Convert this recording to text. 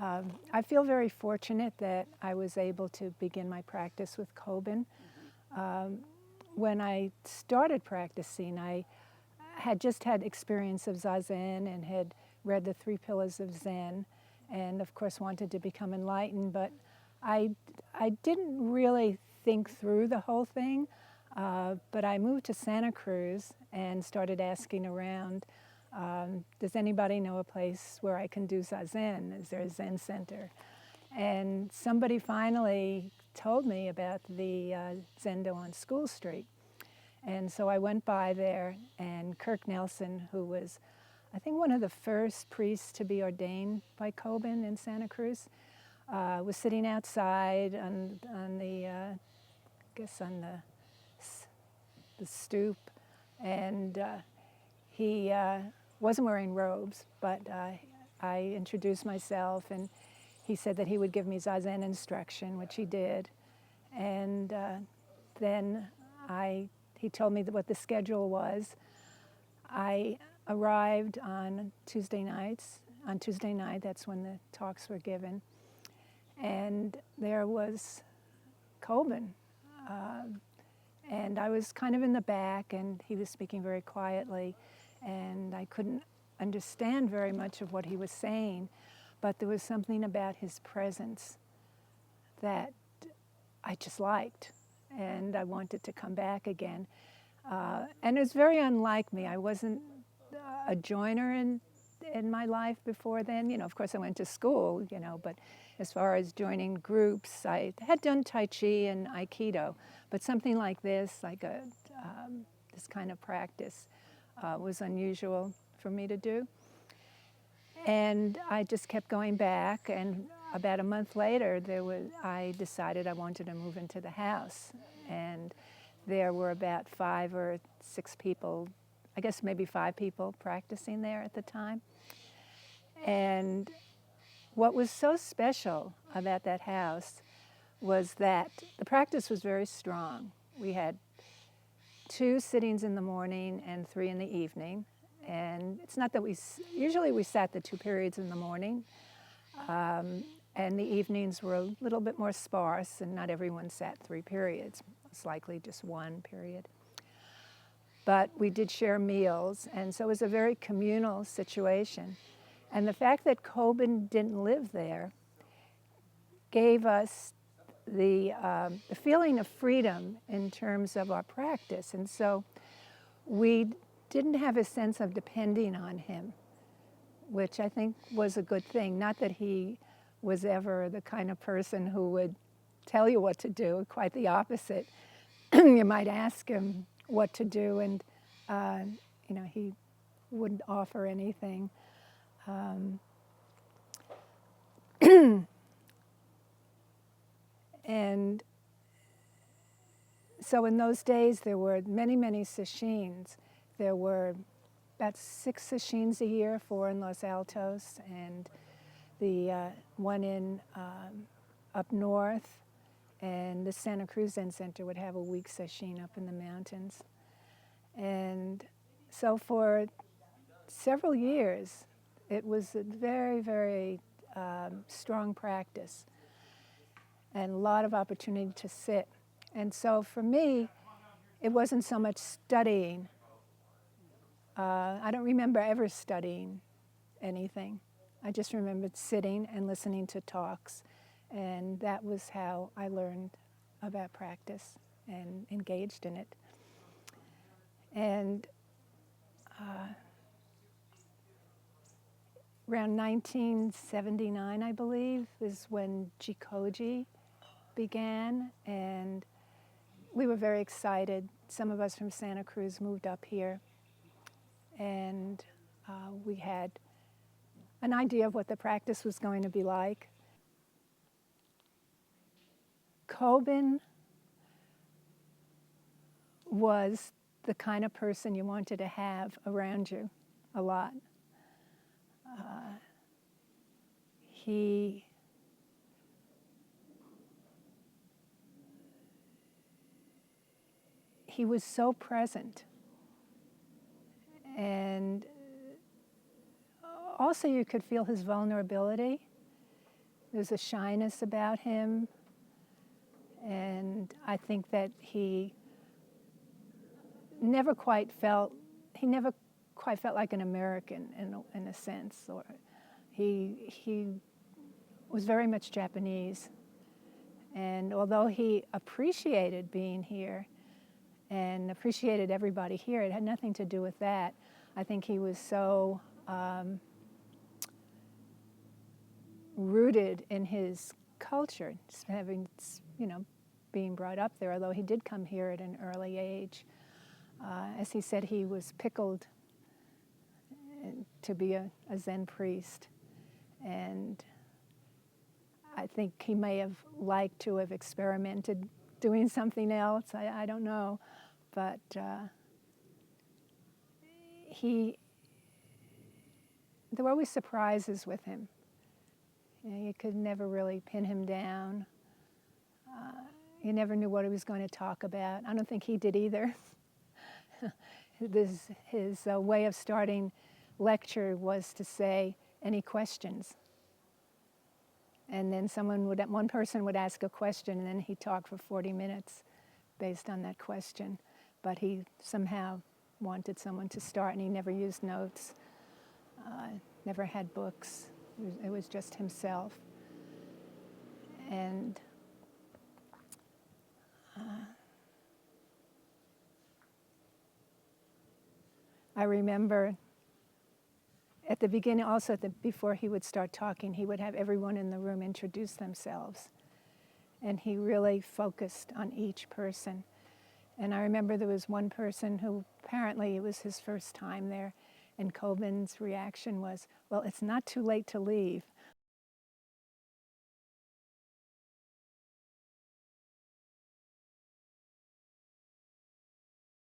I feel very fortunate that I was able to begin my practice with Kobun. When I started practicing, I had just had experience of Zazen and had read the 3 Pillars of Zen, and of course wanted to become enlightened, but I didn't really think through the whole thing. But I moved to Santa Cruz and started asking around, does anybody know a place where I can do Zazen? Is there a Zen center? And somebody finally told me about the Zendo on School Street. And so I went by there, and Kirk Nelson, who was, I think, one of the first priests to be ordained by Kobun in Santa Cruz, was sitting outside on the, I guess on the stoop, and he wasn't wearing robes, but I introduced myself, and he said that he would give me Zazen instruction, which he did, and then he told me what the schedule was. I arrived on Tuesday nights. On Tuesday night, that's when the talks were given, and there was Kobun. And I was kind of in the back, and he was speaking very quietly, and I couldn't understand very much of what he was saying, but there was something about his presence that I just liked, and I wanted to come back again. And it was very unlike me. I wasn't a joiner in my life before then. You know, of course I went to school, you know, but as far as joining groups, I had done Tai Chi and Aikido, but something like this, like this kind of practice, was unusual for me to do. And I just kept going back, and about a month later, I decided I wanted to move into the house, and there were about 5 or 6 people, I guess maybe 5 people practicing there at the time. And what was so special about that house was that the practice was very strong. We had 2 sittings in the morning and 3 in the evening. And it's not that usually we sat the 2 periods in the morning, and the evenings were a little bit more sparse, and not everyone sat 3 periods. It's likely just 1 period. But we did share meals, and so it was a very communal situation. And the fact that Kobun didn't live there gave us the feeling of freedom in terms of our practice. And so we didn't have a sense of depending on him, which I think was a good thing. Not that he was ever the kind of person who would tell you what to do, quite the opposite. You might ask him what to do, and you know, he wouldn't offer anything. And so in those days there were many, many sessions. There were about 6 sessions a year, 4 in Los Altos, and the one in up north, and the Santa Cruz Zen Center would have a week session up in the mountains. And so for several years, it was a very, very strong practice and a lot of opportunity to sit. And so for me, it wasn't so much studying. I don't remember ever studying anything. I just remembered sitting and listening to talks, and that was how I learned about practice and engaged in it. And around 1979, I believe, is when Jikoji began, and we were very excited. Some of us from Santa Cruz moved up here, and we had an idea of what the practice was going to be like. Kobun was the kind of person you wanted to have around you a lot. He was so present, and also you could feel his vulnerability, There's a shyness about him, and I think that he never quite felt like an American in a sense, or he was very much Japanese. And although he appreciated being here and appreciated everybody here, it had nothing to do with that. I think he was so rooted in his culture, just having, being brought up there, although he did come here at an early age. As he said, he was pickled to be a Zen priest. And I think he may have liked to have experimented doing something else. I don't know. But there were always surprises with him. You could never really pin him down. You never knew what he was going to talk about. I don't think he did either. His way of starting lecture was to say, "Any questions?" And then one person would ask a question, and then he'd talk for 40 minutes based on that question. But he somehow wanted someone to start, and he never used notes, never had books. It was just himself. And I remember at the beginning, also before he would start talking, he would have everyone in the room introduce themselves. And he really focused on each person. And I remember there was one person who apparently it was his first time there, and Kobun's reaction was, "Well, it's not too late to leave."